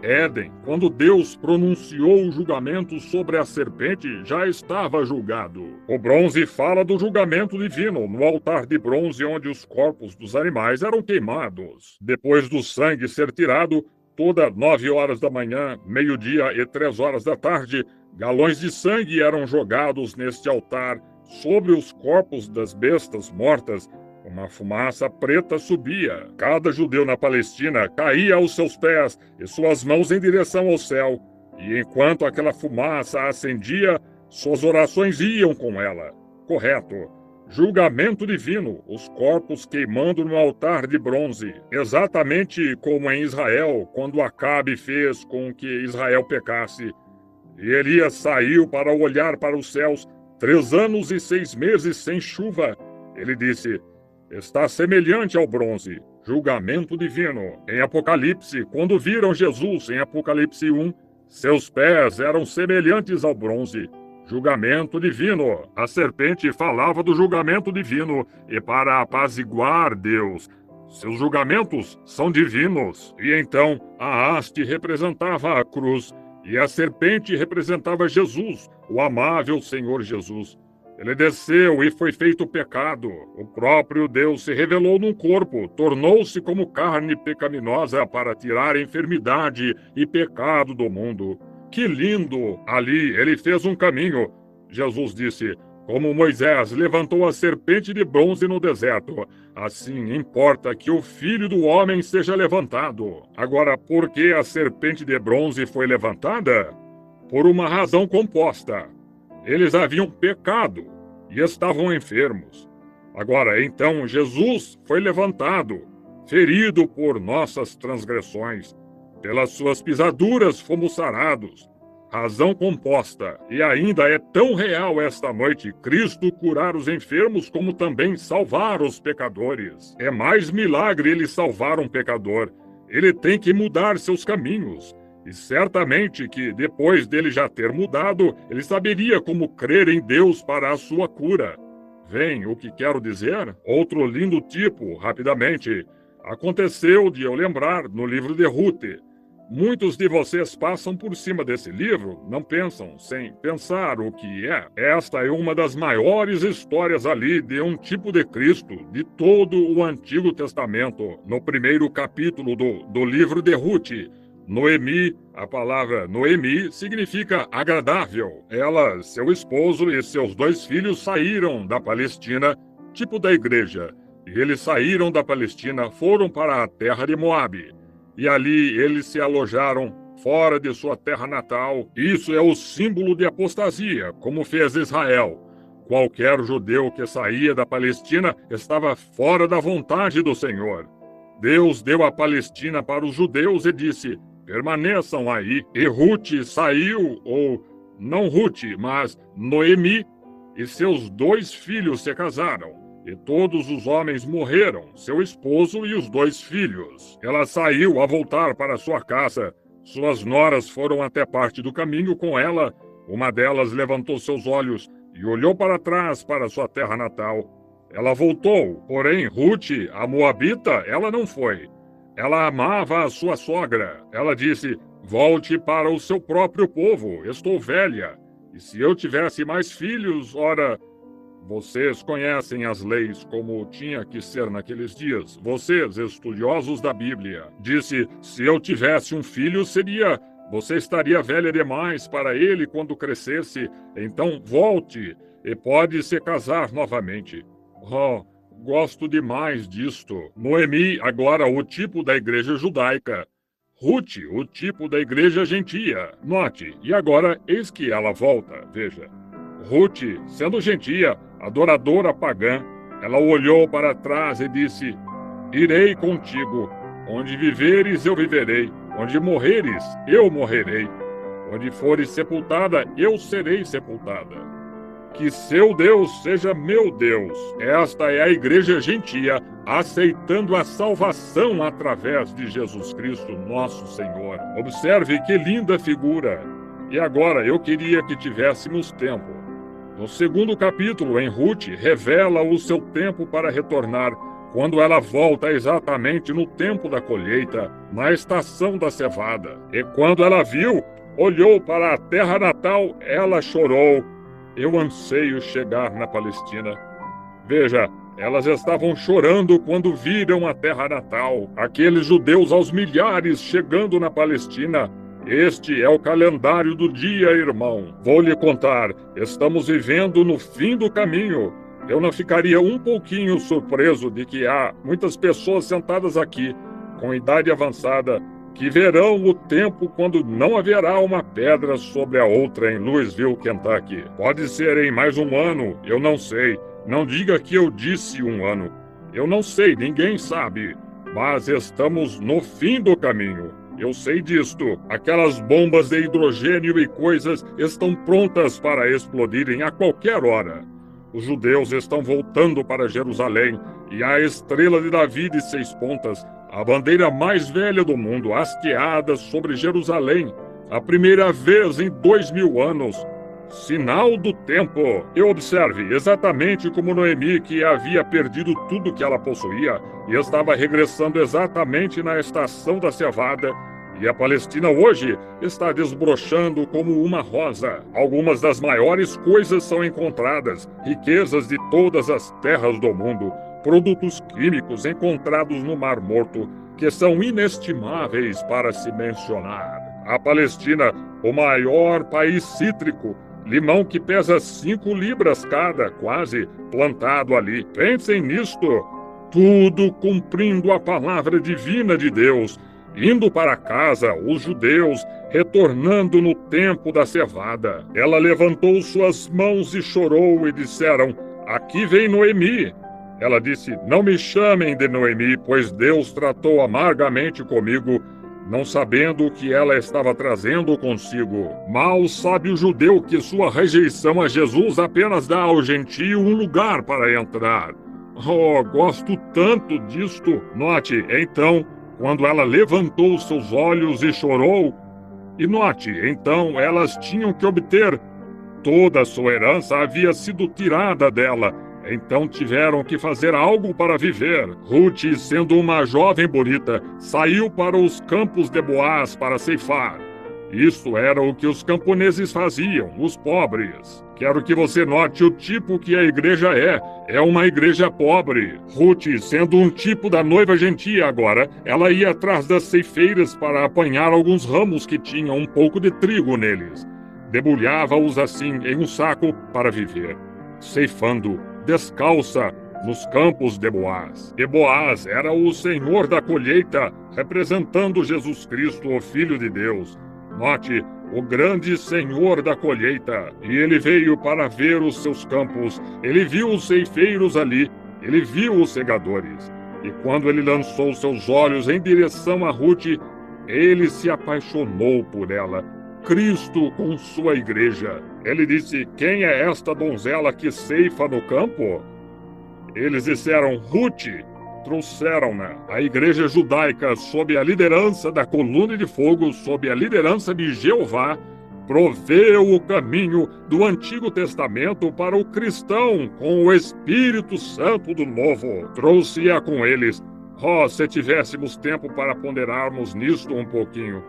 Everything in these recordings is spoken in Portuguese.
Éden, quando Deus pronunciou o julgamento sobre a serpente, já estava julgado. O bronze fala do julgamento divino no altar de bronze onde os corpos dos animais eram queimados. Depois do sangue ser tirado, toda 9 horas da manhã, meio-dia e 3 horas da tarde, galões de sangue eram jogados neste altar sobre os corpos das bestas mortas. Uma fumaça preta subia. Cada judeu na Palestina caía aos seus pés e suas mãos em direção ao céu. E enquanto aquela fumaça ascendia, suas orações iam com ela. Correto. Julgamento divino, os corpos queimando no altar de bronze. Exatamente como em Israel, quando Acabe fez com que Israel pecasse. E Elias saiu para olhar para os céus, 3 anos e 6 meses sem chuva. Ele disse: está semelhante ao bronze, julgamento divino. Em Apocalipse, quando viram Jesus em Apocalipse 1, seus pés eram semelhantes ao bronze, julgamento divino. A serpente falava do julgamento divino e para apaziguar Deus. Seus julgamentos são divinos. E então a haste representava a cruz e a serpente representava Jesus, o amável Senhor Jesus. Ele desceu e foi feito pecado. O próprio Deus se revelou num corpo, tornou-se como carne pecaminosa para tirar a enfermidade e pecado do mundo. Que lindo! Ali ele fez um caminho. Jesus disse: como Moisés levantou a serpente de bronze no deserto, assim importa que o Filho do Homem seja levantado. Agora, por que a serpente de bronze foi levantada? Por uma razão composta. Eles haviam pecado e estavam enfermos. Agora, então, Jesus foi levantado, ferido por nossas transgressões. Pelas suas pisaduras fomos sarados. Razão composta. E ainda é tão real esta noite Cristo curar os enfermos como também salvar os pecadores. É mais milagre ele salvar um pecador. Ele tem que mudar seus caminhos. E certamente que, depois dele já ter mudado, ele saberia como crer em Deus para a sua cura. Vem o que quero dizer? Outro lindo tipo, rapidamente. Aconteceu de eu lembrar no livro de Ruth. Muitos de vocês passam por cima desse livro, não pensam, sem pensar o que é. Esta é uma das maiores histórias ali de um tipo de Cristo, de todo o Antigo Testamento. No primeiro capítulo do livro de Ruth, Noemi, a palavra Noemi significa agradável. Ela, seu esposo e seus 2 filhos saíram da Palestina, tipo da igreja. E eles saíram da Palestina, foram para a terra de Moabe. E ali eles se alojaram fora de sua terra natal. Isso é o símbolo de apostasia, como fez Israel. Qualquer judeu que saía da Palestina estava fora da vontade do Senhor. Deus deu a Palestina para os judeus e disse: permaneçam aí. E Ruth saiu, ou não Ruth, mas Noemi, e seus 2 filhos se casaram. E todos os homens morreram, seu esposo e os 2 filhos. Ela saiu a voltar para sua casa. Suas noras foram até parte do caminho com ela. Uma delas levantou seus olhos e olhou para trás para sua terra natal. Ela voltou, porém Ruth, a moabita, ela não foi. Ela amava a sua sogra. Ela disse: volte para o seu próprio povo, estou velha. E se eu tivesse mais filhos, ora... Vocês conhecem as leis como tinha que ser naqueles dias. Vocês, estudiosos da Bíblia. Disse: se eu tivesse um filho, você estaria velha demais para ele quando crescesse. Então volte e pode se casar novamente. Oh, gosto demais disto. Noemi, agora o tipo da igreja judaica. Ruth, o tipo da igreja gentia. Note, e agora eis que ela volta, veja. Ruth, sendo gentia, adoradora pagã, ela olhou para trás e disse: irei contigo. Onde viveres, eu viverei. Onde morreres, eu morrerei. Onde fores sepultada, eu serei sepultada. Que seu Deus seja meu Deus. Esta é a igreja gentia, aceitando a salvação através de Jesus Cristo, nosso Senhor. Observe que linda figura. E agora eu queria que tivéssemos tempo. No 2º capítulo, em Ruth, revela o seu tempo para retornar, quando ela volta exatamente no tempo da colheita, na estação da cevada. E quando ela viu, olhou para a terra natal, ela chorou. Eu anseio chegar na Palestina. Veja, elas estavam chorando quando viram a terra natal. Aqueles judeus aos milhares chegando na Palestina. Este é o calendário do dia, irmão. Vou lhe contar, estamos vivendo no fim do caminho. Eu não ficaria um pouquinho surpreso de que há muitas pessoas sentadas aqui, com idade avançada, que verão o tempo quando não haverá uma pedra sobre a outra em Louisville, Kentucky. Pode ser em mais um ano, eu não sei. Não diga que eu disse um ano. Eu não sei, ninguém sabe. Mas estamos no fim do caminho. Eu sei disto. Aquelas bombas de hidrogênio e coisas estão prontas para explodirem a qualquer hora. Os judeus estão voltando para Jerusalém e a estrela de Davi de 6 pontas, a bandeira mais velha do mundo, hasteada sobre Jerusalém, a primeira vez em 2000 anos. Sinal do tempo. E observe, exatamente como Noemi, que havia perdido tudo que ela possuía e estava regressando exatamente na estação da cevada, e a Palestina hoje está desbrochando como uma rosa. Algumas das maiores coisas são encontradas, riquezas de todas as terras do mundo, produtos químicos encontrados no Mar Morto, que são inestimáveis para se mencionar. A Palestina, o maior país cítrico, limão que pesa 5 libras cada, quase, plantado ali. Pensem nisto, tudo cumprindo a palavra divina de Deus, indo para casa, os judeus, retornando no tempo da cevada. Ela levantou suas mãos e chorou e disseram, aqui vem Noemi. Ela disse, não me chamem de Noemi, pois Deus tratou amargamente comigo, não sabendo o que ela estava trazendo consigo. Mal sabe o judeu que sua rejeição a Jesus apenas dá ao gentio um lugar para entrar. Oh, gosto tanto disto. Note, então, quando ela levantou seus olhos e chorou, e note, então elas tinham que obter. Toda a sua herança havia sido tirada dela, então tiveram que fazer algo para viver. Ruth, sendo uma jovem bonita, saiu para os campos de Boaz para ceifar. Isso era o que os camponeses faziam, os pobres. Quero que você note o tipo que a igreja é uma igreja pobre. Ruth, sendo um tipo da noiva gentia agora, ela ia atrás das ceifeiras para apanhar alguns ramos que tinham um pouco de trigo neles. Debulhava-os assim em um saco para viver, ceifando, descalça, nos campos de Boaz. E Boaz era o senhor da colheita, representando Jesus Cristo, o Filho de Deus. Note, o grande senhor da colheita. E ele veio para ver os seus campos. Ele viu os ceifeiros ali. Ele viu os segadores. E quando ele lançou seus olhos em direção a Ruth, ele se apaixonou por ela. Cristo com sua igreja. Ele disse, quem é esta donzela que ceifa no campo? Eles disseram, Ruth. Trouxeram-na. A igreja judaica, sob a liderança da coluna de fogo, sob a liderança de Jeová, proveu o caminho do Antigo Testamento para o cristão com o Espírito Santo do Novo. Trouxe-a com eles. Oh, se tivéssemos tempo para ponderarmos nisto um pouquinho.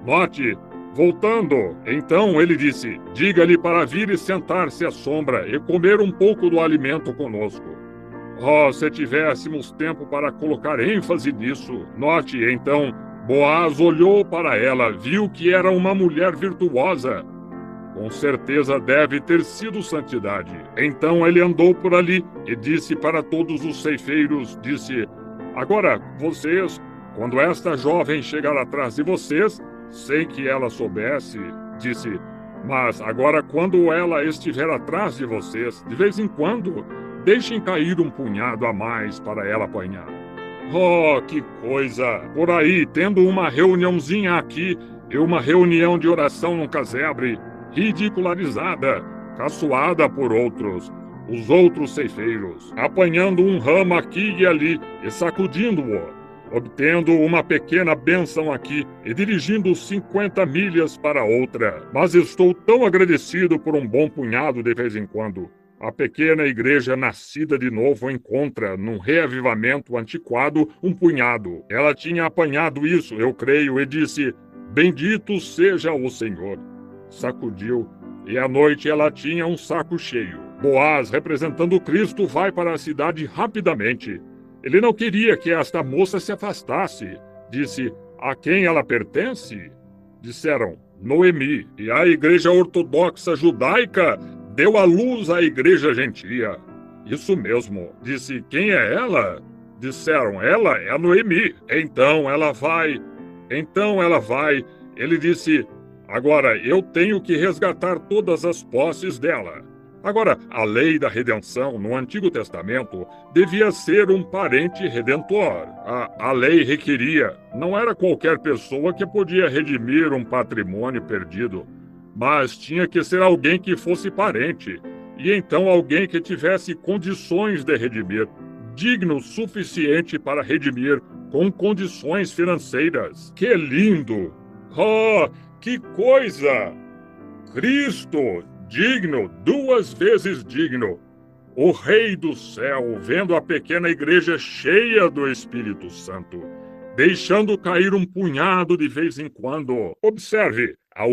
Note, voltando, então ele disse, diga-lhe para vir e sentar-se à sombra e comer um pouco do alimento conosco. Oh, se tivéssemos tempo para colocar ênfase nisso. Note, então, Boaz olhou para ela, viu que era uma mulher virtuosa. Com certeza deve ter sido santidade. Então ele andou por ali e disse para todos os ceifeiros, disse, agora, vocês, quando esta jovem chegar atrás de vocês, sem que ela soubesse, disse, mas agora quando ela estiver atrás de vocês, de vez em quando, deixem cair um punhado a mais para ela apanhar. Oh, que coisa! Por aí, tendo uma reuniãozinha aqui e uma reunião de oração no casebre, ridicularizada, caçoada por outros, os outros ceifeiros, apanhando um ramo aqui e ali e sacudindo-o, obtendo uma pequena bênção aqui e dirigindo 50 milhas para outra. Mas estou tão agradecido por um bom punhado de vez em quando. A pequena igreja nascida de novo encontra, num reavivamento antiquado, um punhado. Ela tinha apanhado isso, eu creio, e disse: Bendito seja o Senhor. Sacudiu, e à noite ela tinha um saco cheio. Boaz, representando Cristo, vai para a cidade rapidamente. Ele não queria que esta moça se afastasse. Disse: A quem ela pertence? Disseram: Noemi. E a igreja ortodoxa judaica deu à luz à igreja gentia. Isso mesmo. Disse: Quem é ela? Disseram: Ela é a Noemi. Então ela vai. Ele disse: Agora eu tenho que resgatar todas as posses dela. Agora, a lei da redenção no Antigo Testamento devia ser um parente redentor. A lei requeria, não era qualquer pessoa que podia redimir um patrimônio perdido, mas tinha que ser alguém que fosse parente, e então alguém que tivesse condições de redimir, digno o suficiente para redimir com condições financeiras. Que lindo! Oh, que coisa! Cristo, digno, 2 vezes digno. O Rei do céu, vendo a pequena igreja cheia do Espírito Santo, deixando cair um punhado de vez em quando. Observe, a